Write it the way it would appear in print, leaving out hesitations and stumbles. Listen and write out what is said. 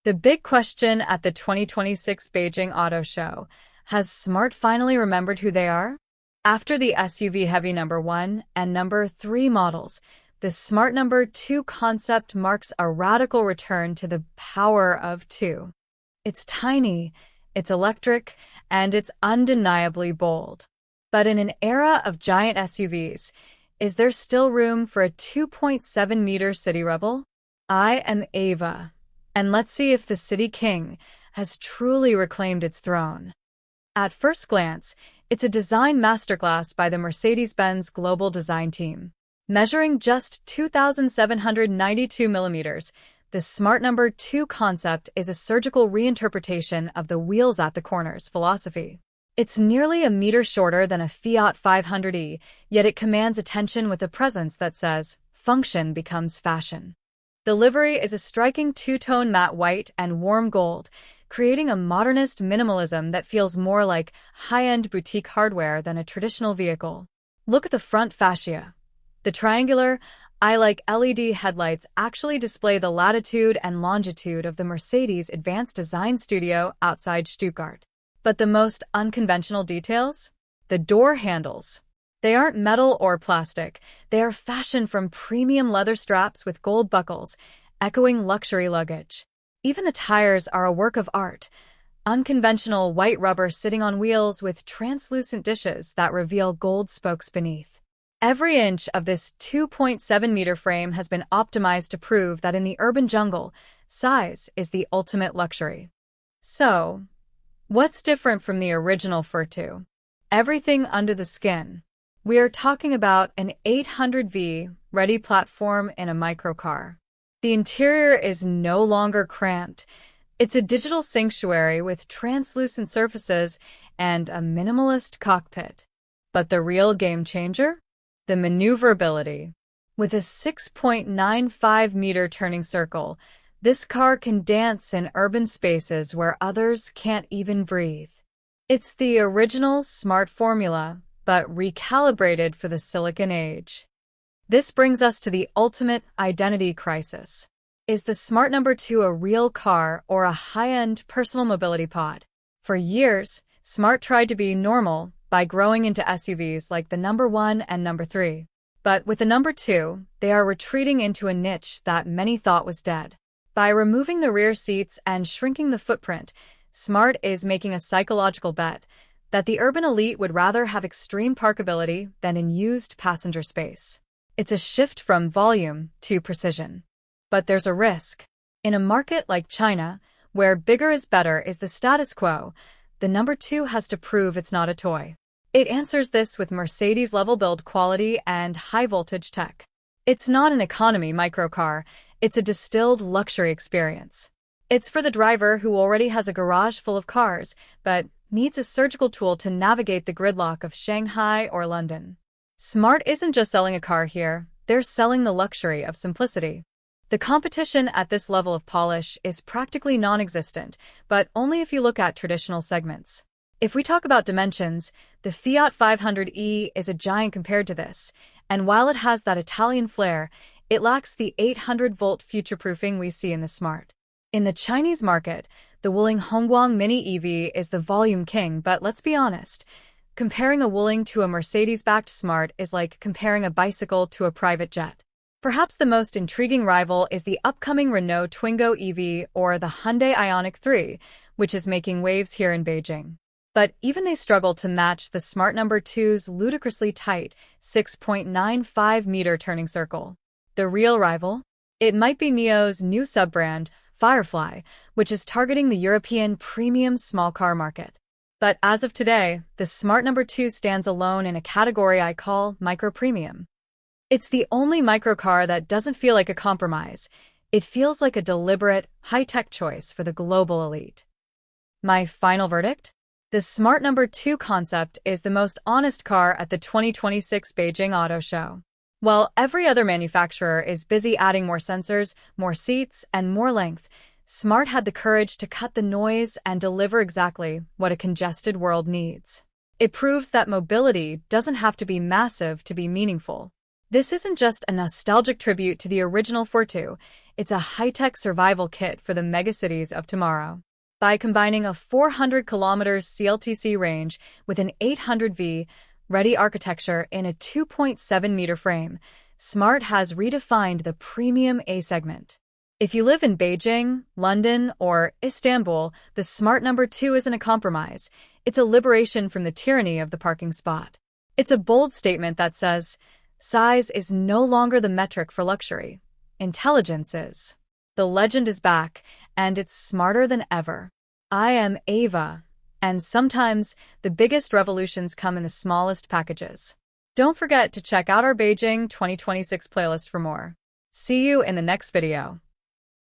The big question at the 2026 Beijing Auto Show: has Smart finally remembered who they are? After the SUV-heavy number 1 and number 3 models, the Smart number 2 concept marks a radical return to the power of two. It's tiny, it's electric, and it's undeniably bold. But in an era of giant SUVs, is there still room for a 2.7-meter city rebel? I am Ava, and let's see if the City King has truly reclaimed its throne. At first glance, it's a design masterclass by the Mercedes-Benz global design team. Measuring just 2,792 millimeters, the Smart number 2 concept is a surgical reinterpretation of the wheels at the corners philosophy. It's nearly a meter shorter than a Fiat 500e, yet it commands attention with a presence that says, "Function becomes fashion." The livery is a striking two-tone matte white and warm gold, creating a modernist minimalism that feels more like high-end boutique hardware than a traditional vehicle. Look at the front fascia. The triangular, eye-like LED headlights actually display the latitude and longitude of the Mercedes Advanced Design Studio outside Stuttgart. But the most unconventional details? The door handles. They aren't metal or plastic. They are fashioned from premium leather straps with gold buckles, echoing luxury luggage. Even the tires are a work of art. Unconventional white rubber sitting on wheels with translucent dishes that reveal gold spokes beneath. Every inch of this 2.7-meter frame has been optimized to prove that in the urban jungle, size is the ultimate luxury. So, what's different from the original Furtu? Everything under the skin. We are talking about an 800V-ready platform in a microcar. The interior is no longer cramped. It's a digital sanctuary with translucent surfaces and a minimalist cockpit. But the real game changer? The maneuverability. With a 6.95-meter turning circle, this car can dance in urban spaces where others can't even breathe. It's the original Smart formula, but recalibrated for the Silicon Age. This brings us to the ultimate identity crisis. Is the Smart number 2 a real car or a high-end personal mobility pod? For years, Smart tried to be normal by growing into SUVs like the number 1 and number 3. But with the number 2, they are retreating into a niche that many thought was dead. By removing the rear seats and shrinking the footprint, Smart is making a psychological bet that the urban elite would rather have extreme parkability than unused passenger space. It's a shift from volume to precision. But there's a risk. In a market like China, where bigger is better is the status quo, the number 2 has to prove it's not a toy. It answers this with Mercedes-level build quality and high-voltage tech. It's not an economy microcar, it's a distilled luxury experience. It's for the driver who already has a garage full of cars, but needs a surgical tool to navigate the gridlock of Shanghai or London. Smart isn't just selling a car here, they're selling the luxury of simplicity. The competition at this level of polish is practically non-existent, but only if you look at traditional segments. If we talk about dimensions, the Fiat 500e is a giant compared to this, and while it has that Italian flair, it lacks the 800-volt future-proofing we see in the Smart. In the Chinese market, the Wuling Hongguang Mini EV is the volume king, but let's be honest, comparing a Wuling to a Mercedes-backed Smart is like comparing a bicycle to a private jet. Perhaps the most intriguing rival is the upcoming Renault Twingo EV or the Hyundai Ioniq 3, which is making waves here in Beijing. But even they struggle to match the Smart number 2's ludicrously tight 6.95-meter turning circle. The real rival? It might be NIO's new sub-brand, Firefly, which is targeting the European premium small car market. But as of today, the Smart number 2 stands alone in a category I call micro-premium. It's the only microcar that doesn't feel like a compromise. It feels like a deliberate, high-tech choice for the global elite. My final verdict? The Smart number 2 concept is the most honest car at the 2026 Beijing Auto Show. While every other manufacturer is busy adding more sensors, more seats, and more length, Smart had the courage to cut the noise and deliver exactly what a congested world needs. It proves that mobility doesn't have to be massive to be meaningful. This isn't just a nostalgic tribute to the original Fortu, it's a high-tech survival kit for the megacities of tomorrow. By combining a 400 kilometers CLTC range with an 800V ready architecture in a 2.7-meter frame, Smart has redefined the premium A segment. If you live in Beijing, London, or Istanbul, the Smart number 2 isn't a compromise. It's a liberation from the tyranny of the parking spot. It's a bold statement that says, size is no longer the metric for luxury. Intelligence is. The legend is back, and it's smarter than ever. I am Ava, and sometimes the biggest revolutions come in the smallest packages. Don't forget to check out our Beijing 2026 playlist for more. See you in the next video.